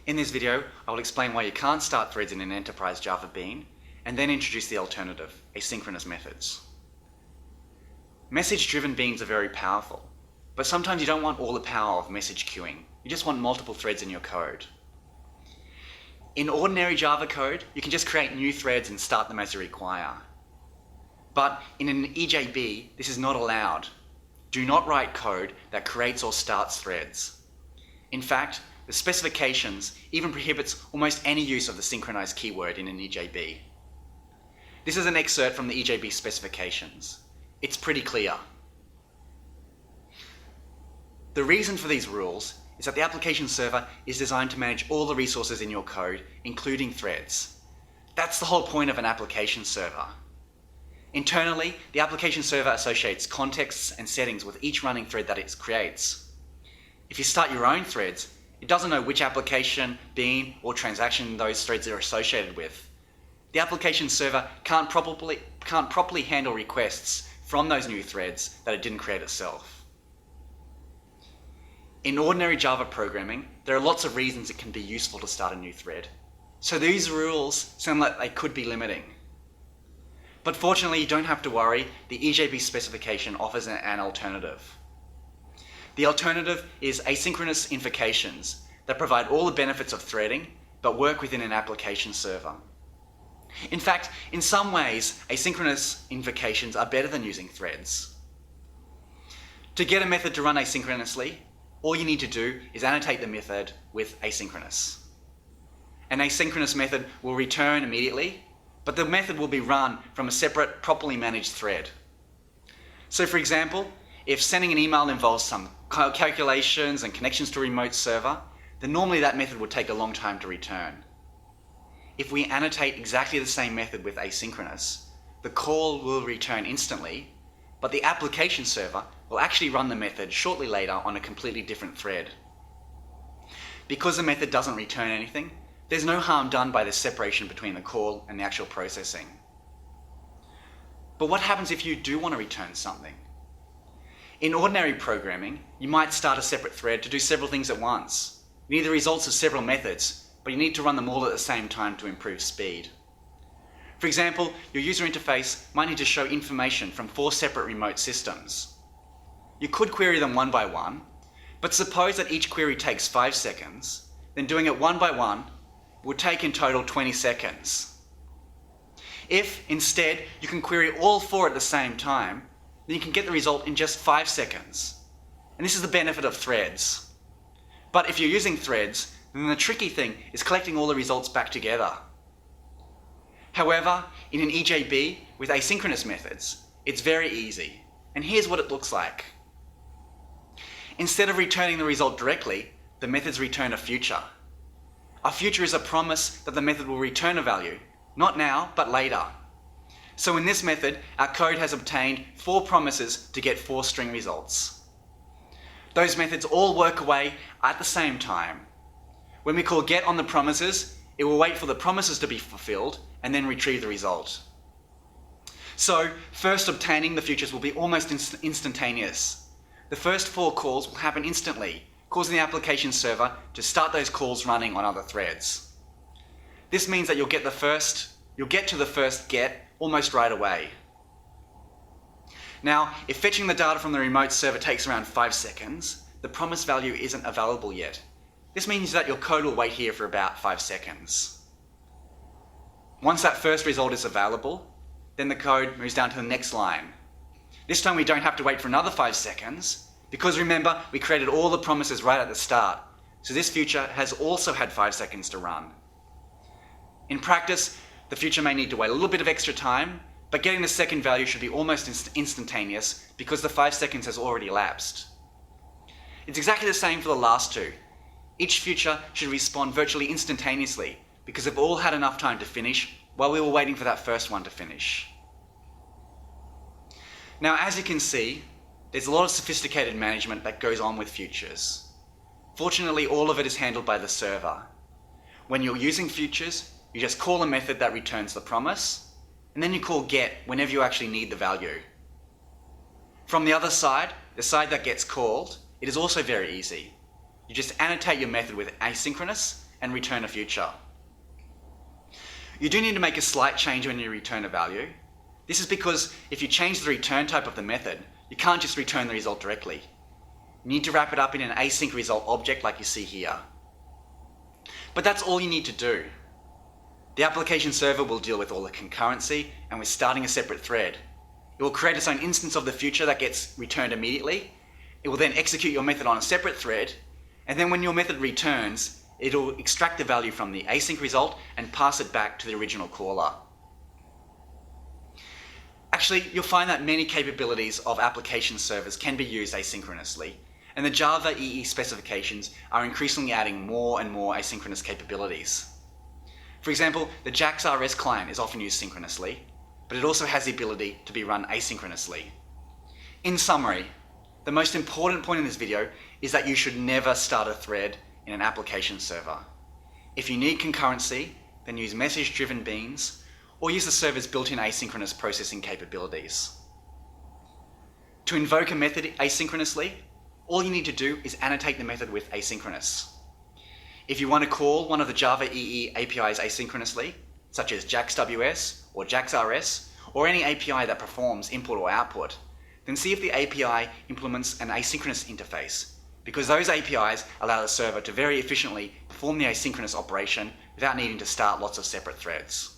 In this video, I will explain why you can't start threads in an enterprise Java bean, and then introduce the alternative, asynchronous methods. Message-driven beans are very powerful, but sometimes you don't want all the power of message queuing. You just want multiple threads in your code. In ordinary Java code, you can just create new threads and start them as you require. But in an EJB, this is not allowed. Do not write code that creates or starts threads. In fact, the specifications even prohibits almost any use of the synchronized keyword in an EJB. This is an excerpt from the EJB specifications. It's pretty clear. The reason for these rules is that the application server is designed to manage all the resources in your code, including threads. That's the whole point of an application server. Internally, the application server associates contexts and settings with each running thread that it creates. If you start your own threads, it doesn't know which application, bean, or transaction those threads are associated with. The application server can't properly handle requests from those new threads that it didn't create itself. In ordinary Java programming, there are lots of reasons it can be useful to start a new thread. So these rules sound like they could be limiting. But fortunately, you don't have to worry. The EJB specification offers an alternative. The alternative is asynchronous invocations that provide all the benefits of threading, but work within an application server. In fact, in some ways, asynchronous invocations are better than using threads. To get a method to run asynchronously, all you need to do is annotate the method with asynchronous. An asynchronous method will return immediately, but the method will be run from a separate, properly managed thread. So for example, if sending an email involves some calculations and connections to a remote server, then normally that method would take a long time to return. If we annotate exactly the same method with asynchronous, the call will return instantly, but the application server will actually run the method shortly later on a completely different thread. Because the method doesn't return anything, there's no harm done by the separation between the call and the actual processing. But what happens if you do want to return something? In ordinary programming, you might start a separate thread to do several things at once. You need the results of several methods, but you need to run them all at the same time to improve speed. For example, your user interface might need to show information from 4 separate remote systems. You could query them one by one, but suppose that each query takes 5 seconds, then doing it one by one would take in total 20 seconds. If, instead, you can query all 4 at the same time, then you can get the result in just 5 seconds. And this is the benefit of threads. But if you're using threads, then the tricky thing is collecting all the results back together. However, in an EJB with asynchronous methods, it's very easy. And here's what it looks like. Instead of returning the result directly, the methods return a future. A future is a promise that the method will return a value, not now, but later. So in this method, our code has obtained 4 promises to get 4 string results. Those methods all work away at the same time. When we call get on the promises, it will wait for the promises to be fulfilled and then retrieve the result. So first obtaining the futures will be almost instantaneous. The first 4 calls will happen instantly, causing the application server to start those calls running on other threads. This means that you'll get to the first get almost right away. Now, if fetching the data from the remote server takes around 5 seconds, the promised value isn't available yet. This means that your code will wait here for about 5 seconds. Once that first result is available, then the code moves down to the next line. This time we don't have to wait for another 5 seconds, because remember, we created all the promises right at the start, so this future has also had 5 seconds to run. In practice, the future may need to wait a little bit of extra time, but getting the second value should be almost instantaneous because the 5 seconds has already elapsed. It's exactly the same for the last 2. Each future should respond virtually instantaneously because they've all had enough time to finish while we were waiting for that first one to finish. Now, as you can see, there's a lot of sophisticated management that goes on with futures. Fortunately, all of it is handled by the server. When you're using futures, you just call a method that returns the promise, and then you call get whenever you actually need the value. From the other side, the side that gets called, it is also very easy. You just annotate your method with asynchronous, and return a future. You do need to make a slight change when you return a value. This is because if you change the return type of the method, you can't just return the result directly. You need to wrap it up in an async result object like you see here. But that's all you need to do. The application server will deal with all the concurrency, and with starting a separate thread. It will create its own instance of the future that gets returned immediately. It will then execute your method on a separate thread, and then when your method returns, it'll extract the value from the async result and pass it back to the original caller. Actually, you'll find that many capabilities of application servers can be used asynchronously, and the Java EE specifications are increasingly adding more and more asynchronous capabilities. For example, the JAX-RS client is often used synchronously, but it also has the ability to be run asynchronously. In summary, the most important point in this video is that you should never start a thread in an application server. If you need concurrency, then use message-driven beans, or use the server's built-in asynchronous processing capabilities. To invoke a method asynchronously, all you need to do is annotate the method with asynchronous. If you want to call one of the Java EE APIs asynchronously, such as JAX-WS or JAX-RS, or any API that performs input or output, then see if the API implements an asynchronous interface, because those APIs allow the server to very efficiently perform the asynchronous operation without needing to start lots of separate threads.